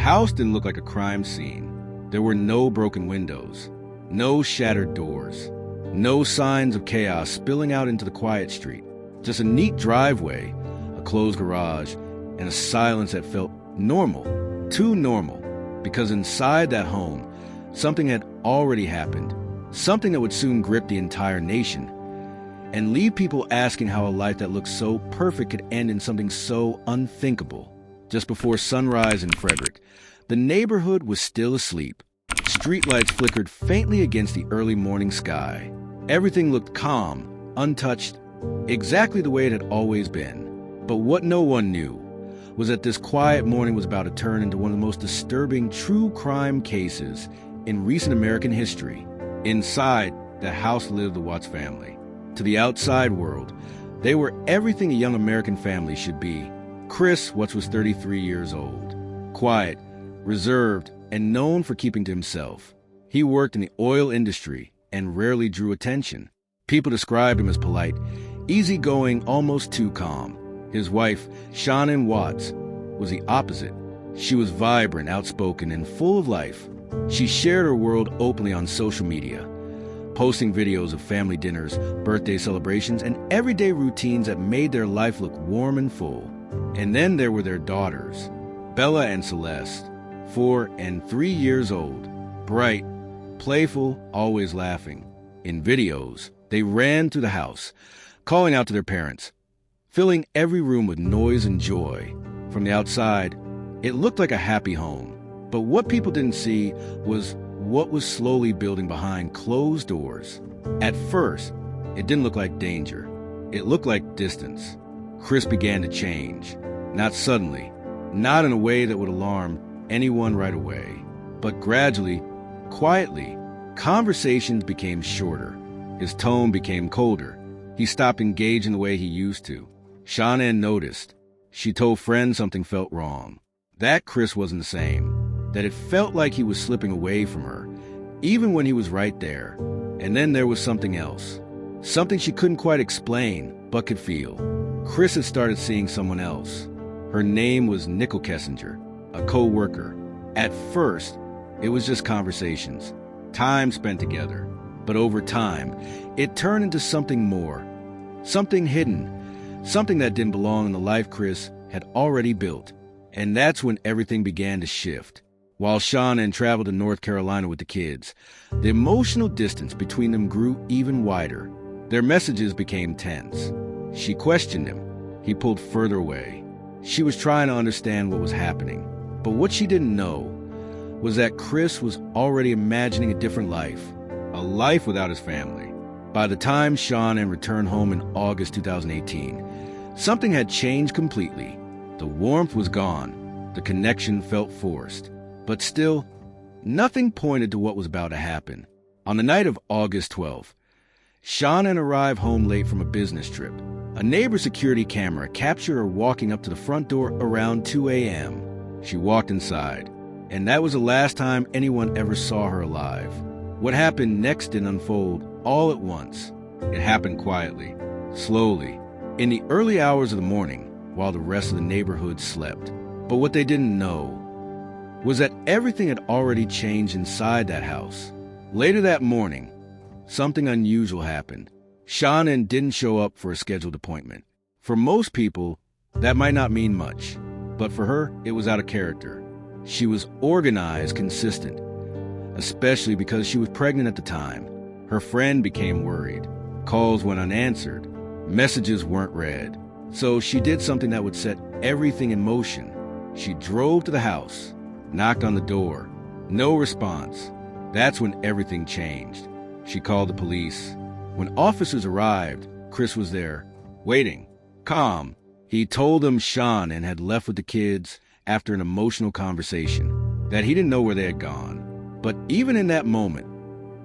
house didn't look like a crime scene. There were no broken windows, no shattered doors, no signs of chaos spilling out into the quiet street. Just a neat driveway, a closed garage, and a silence that felt normal, too normal, because inside that home, something had already happened, something that would soon grip the entire nation, and leave people asking how a life that looked so perfect could end in something so unthinkable. Just before sunrise in Frederick, the neighborhood was still asleep. Streetlights flickered faintly against the early morning sky. Everything looked calm, untouched, exactly the way it had always been. But what no one knew was that this quiet morning was about to turn into one of the most disturbing true crime cases in recent American history. Inside, the house lived the Watts family. To the outside world, they were everything a young American family should be. Chris Watts was 33 years old, quiet, reserved, and known for keeping to himself. He worked in the oil industry and rarely drew attention. People described him as polite, easygoing, almost too calm. His wife, Shannon Watts, was the opposite. She was vibrant, outspoken, and full of life. She shared her world openly on social media, posting videos of family dinners, birthday celebrations, and everyday routines that made their life look warm and full. And then there were their daughters, Bella and Celeste, 4 and 3 years old, bright, playful, always laughing. In videos, they ran through the house, calling out to their parents, filling every room with noise and joy. From the outside, it looked like a happy home. But what people didn't see was what was slowly building behind closed doors. At first, it didn't look like danger. It looked like distance. Chris began to change. Not suddenly, not in a way that would alarm anyone right away, but gradually, quietly, conversations became shorter. His tone became colder. He stopped engaging the way he used to. Shannon noticed. She told friends something felt wrong. That Chris wasn't the same. That it felt like he was slipping away from her, even when he was right there. And then there was something else. Something she couldn't quite explain, but could feel. Chris had started seeing someone else. Her name was Nicole Kessinger, a co-worker. At first, it was just conversations, time spent together. But over time, it turned into something more, something hidden, something that didn't belong in the life Chris had already built. And that's when everything began to shift. While Shannon traveled to North Carolina with the kids, the emotional distance between them grew even wider. Their messages became tense. She questioned him. He pulled further away. She was trying to understand what was happening. But what she didn't know was that Chris was already imagining a different life, a life without his family. By the time Shannon returned home in August 2018, something had changed completely. The warmth was gone. The connection felt forced. But still, nothing pointed to what was about to happen. On the night of August 12th, Shannon arrived home late from a business trip. A neighbor's security camera captured her walking up to the front door around 2 a.m. She walked inside, and that was the last time anyone ever saw her alive. What happened next didn't unfold all at once. It happened quietly, slowly, in the early hours of the morning, while the rest of the neighborhood slept. But what they didn't know was that everything had already changed inside that house. Later that morning, something unusual happened. Shannon didn't show up for a scheduled appointment. For most people, that might not mean much, but for her, it was out of character. She was organized, consistent, especially because she was pregnant at the time. Her friend became worried. Calls went unanswered. Messages weren't read. So she did something that would set everything in motion. She drove to the house, knocked on the door. No response. That's when everything changed. She called the police. When officers arrived, Chris was there, waiting, calm. He told them Shannon had left with the kids after an emotional conversation, that he didn't know where they had gone. But even in that moment,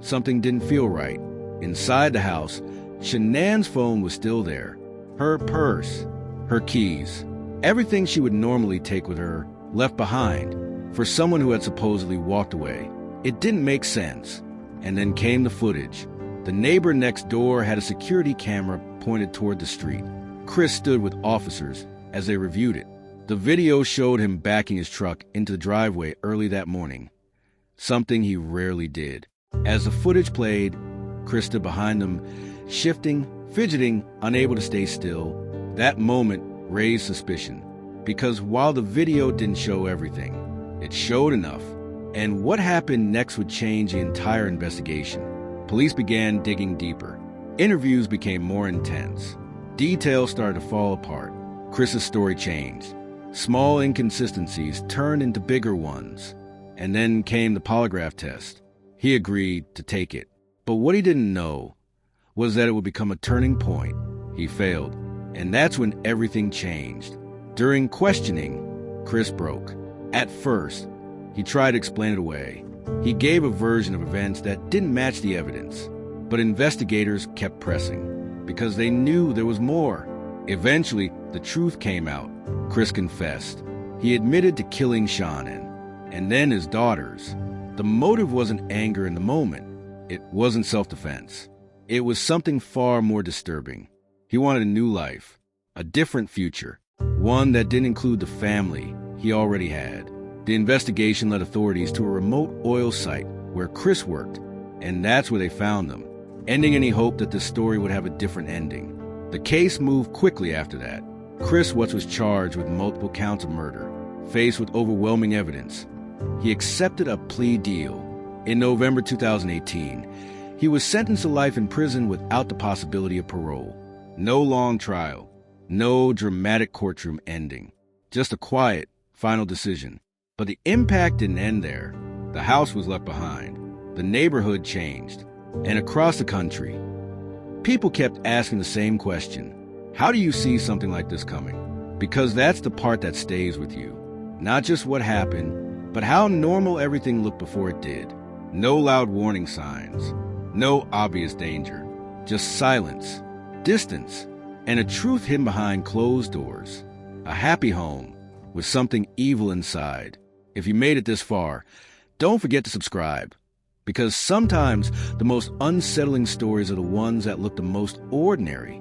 something didn't feel right. Inside the house, Shannon's phone was still there. Her purse, her keys, everything she would normally take with her, left behind for someone who had supposedly walked away. It didn't make sense. And then came the footage. The neighbor next door had a security camera pointed toward the street. Chris stood with officers as they reviewed it. The video showed him backing his truck into the driveway early that morning, something he rarely did. As the footage played, Chris stood behind them, shifting, fidgeting, unable to stay still. That moment raised suspicion, because while the video didn't show everything, it showed enough. And what happened next would change the entire investigation. Police began digging deeper. Interviews became more intense. Details started to fall apart. Chris's story changed. Small inconsistencies turned into bigger ones. And then came the polygraph test. He agreed to take it. But what he didn't know was that it would become a turning point. He failed. And that's when everything changed. During questioning, Chris broke. At first, he tried to explain it away. He gave a version of events that didn't match the evidence. But investigators kept pressing, because they knew there was more. Eventually, the truth came out. Chris confessed. He admitted to killing Shannon, and then his daughters. The motive wasn't anger in the moment. It wasn't self-defense. It was something far more disturbing. He wanted a new life, a different future, one that didn't include the family he already had. The investigation led authorities to a remote oil site where Chris worked, and that's where they found them, ending any hope that this story would have a different ending. The case moved quickly after that. Chris was charged with multiple counts of murder. Faced with overwhelming evidence, he accepted a plea deal. In November 2018, he was sentenced to life in prison without the possibility of parole. No long trial, no dramatic courtroom ending, just a quiet, final decision. But the impact didn't end there. The house was left behind. The neighborhood changed. And across the country, people kept asking the same question. How do you see something like this coming? Because that's the part that stays with you. Not just what happened, but how normal everything looked before it did. No loud warning signs. No obvious danger. Just silence, distance, and a truth hidden behind closed doors. A happy home with something evil inside. If you made it this far, don't forget to subscribe. Because sometimes the most unsettling stories are the ones that look the most ordinary.